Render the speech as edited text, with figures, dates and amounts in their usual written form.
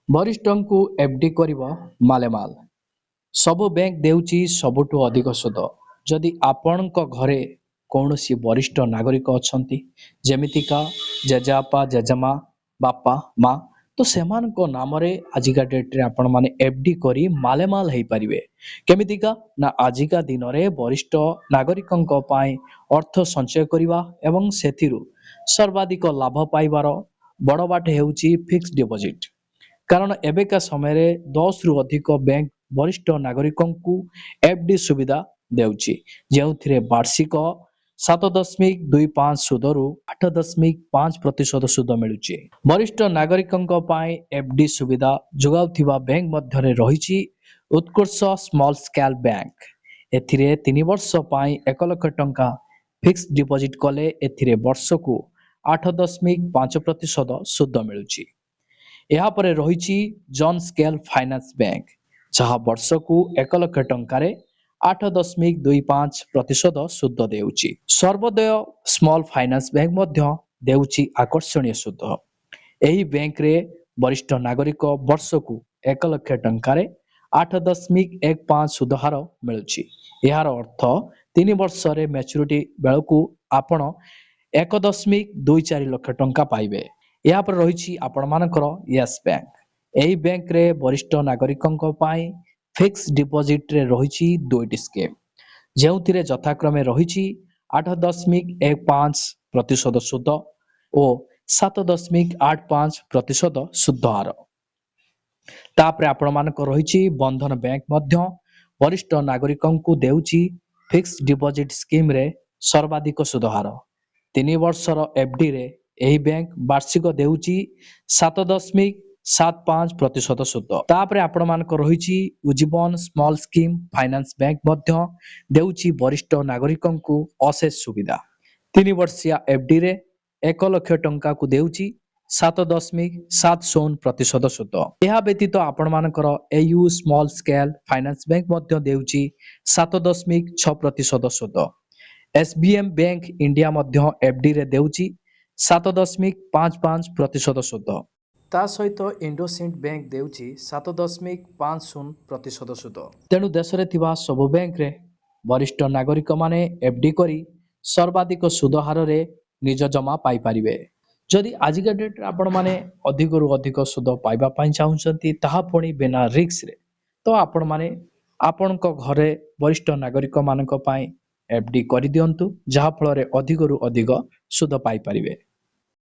ବରିଷ୍ଠଙ୍କୁ FD କରିବ ମାଲେମାଲ। ସବୁ bank ଦେଉଛି ସବୁଠୁ ଅଧିକ ସୁଧ। ଯଦି ଆପଣଙ୍କ ଘରେ କୌଣସି ବରିଷ୍ଠ ନାଗରିକ ଅଛନ୍ତି, ଯେମିତିକା ଜେଜେବାପା, ଜେଜେମା, ବାପା, ମା, ତ ସେମାନଙ୍କ ନାମରେ ଆଜିକା ଡେଟ୍ରେ ଆପଣମାନେ ଏଫ୍ଡି କରି ମାଲେମାଲ ହେଇପାରିବେ। କେମିତିକା ନା ଆଜିକା ଦିନରେ ବରିଷ୍ଠ ନାଗରିକଙ୍କ ପାଇଁ ଅର୍ଥ ସଞ୍ଚୟ କରିବା ଏବଂ ସେଥିରୁ ସର୍ବାଧିକ ଲାଭ ପାଇବାର ବଡ଼ ବାଟ ହେଉଛି ଫିକ୍ସଡ ଡିପୋଜିଟ୍। କାରଣ ଏବେକା ସମୟରେ 10ରୁ ଅଧିକ ବ୍ୟାଙ୍କ ବରିଷ୍ଠ ନାଗରିକଙ୍କୁ ଏଫ୍ଡି ସୁବିଧା ଦେଉଛି, ଯେଉଁଥିରେ ବାର୍ଷିକ 7.25 ସୁଧରୁ 8.5% ସୁଧ ମିଳୁଛି। ବରିଷ୍ଠ ନାଗରିକଙ୍କ ପାଇଁ ଏଫ୍ଡି ସୁବିଧା ଯୋଗାଉଥିବା ବ୍ୟାଙ୍କ ମଧ୍ୟରେ ରହିଛି ଉତ୍କର୍ଷ ସ୍ମଲ୍ ସ୍କେଲ୍ ବ୍ୟାଙ୍କ। ଏଥିରେ 3 ବର୍ଷ ପାଇଁ 1 ଲକ୍ଷ ଟଙ୍କା ଫିକ୍ସଡ ଡିପୋଜିଟ୍ କଲେ ଏଥିରେ ବର୍ଷକୁ 8.5% ସୁଧ ମିଳୁଛି। ଏହାପରେ ରହିଛି ଜନ୍ ସ୍କେଲ୍ ଫାଇନାନ୍ସ ବ୍ୟାଙ୍କ, ଯାହା ବର୍ଷକୁ 1 ଲକ୍ଷ ଟଙ୍କାରେ 8.25% ସୁଧ ଦେଉଛି। ସର୍ବୋଦୟ ସ୍ମଲ୍ ଫାଇନାନ୍ସ ବ୍ୟାଙ୍କ ମଧ୍ୟ ଦେଉଛି ଆକର୍ଷଣୀୟ ସୁଧ। ଏହି ବ୍ୟାଙ୍କରେ ବରିଷ୍ଠ ନାଗରିକ ବର୍ଷକୁ 1 ଲକ୍ଷ ଟଙ୍କାରେ 8.15 ସୁଧ ହାର ମିଳୁଛି। ଏହାର ଅର୍ଥ 3 ବର୍ଷରେ ମ୍ୟାଚୁରିଟି ବେଳକୁ ଆପଣ 1.24 ଲକ୍ଷ ଟଙ୍କା ପାଇବେ। ଏହାପରେ ରହିଛି ଆପଣମାନଙ୍କର ୟେସ୍ ବ୍ୟାଙ୍କ। ଏହି ବ୍ୟାଙ୍କରେ ବରିଷ୍ଠ ନାଗରିକଙ୍କ ପାଇଁ ଫିକ୍ସଡ ଡିପୋଜିଟ୍ରେ ରହିଛି 2ଟି ସ୍କିମ୍, ଯେଉଁଥିରେ ଯଥାକ୍ରମେ ରହିଛି 8.15% ସୁଧ ଓ 7.85% ସୁଧ ହାର। ତାପରେ ଆପଣମାନଙ୍କ ରହିଛି ବନ୍ଧନ ବ୍ୟାଙ୍କ ମଧ୍ୟ ବରିଷ୍ଠ ନାଗରିକଙ୍କୁ ଦେଉଛି ଫିକ୍ସଡ ଡିପୋଜିଟ୍ ସ୍କିମ୍ରେ ସର୍ବାଧିକ ସୁଧ ହାର। 3 ବର୍ଷର ଏଫ୍ଡିରେ ଏହି ବ୍ୟାଙ୍କ ବାର୍ଷିକ ଦେଉଛି 7.75% ସୁଧ। ତାପରେ ଆପଣମାନଙ୍କ ରହିଛି Ujjivan small scheme finance bank ମଧ୍ୟ ଦେଉଛି ବରିଷ୍ଠ ନାଗରିକଙ୍କୁ ଅଶେଷ ସୁବିଧା। 3 ବର୍ଷିଆ ଏଫ୍ଡିରେ 1 ଲକ୍ଷ ଟଙ୍କାକୁ ଦେଉଛି 7.70% ସୁଧ। ଏହା ବ୍ୟତୀତ ଆପଣମାନଙ୍କର AU small scale finance bank ମଧ୍ୟ ଦେଉଛି 7.6% ସୁଧ। SBM ବ୍ୟାଙ୍କ ଇଣ୍ଡିଆ ମଧ୍ୟ ଏଫ୍ଡିରେ ଦେଉଛି 7.55% ସୁଧ। ତା ସହିତ ଇଣ୍ଡୋସିଣ୍ଡ ବ୍ୟାଙ୍କ ଦେଉଛି 7.50% ସୁଧ। ତେଣୁ ଦେଶରେ ଥିବା ସବୁ ବ୍ୟାଙ୍କରେ ବରିଷ୍ଠ ନାଗରିକମାନେ ଏଫ୍ଡି କରି ସର୍ବାଧିକ ସୁଧ ହାରରେ ନିଜ ଜମା ପାଇପାରିବେ। ଯଦି ଆଜିକା ଡେଟ୍ରେ ଆପଣମାନେ ଅଧିକରୁ ଅଧିକ ସୁଧ ପାଇବା ପାଇଁ ଚାହୁଁଛନ୍ତି, ତାହା ପୁଣି ବିନା ରିସ୍କରେ, ତ ଆପଣମାନେ ଆପଣଙ୍କ ଘରେ ବରିଷ୍ଠ ନାଗରିକମାନଙ୍କ ପାଇଁ ଏଫ୍ଡି କରିଦିଅନ୍ତୁ, ଯାହାଫଳରେ ଅଧିକରୁ ଅଧିକ ସୁଧ ପାଇପାରିବେ।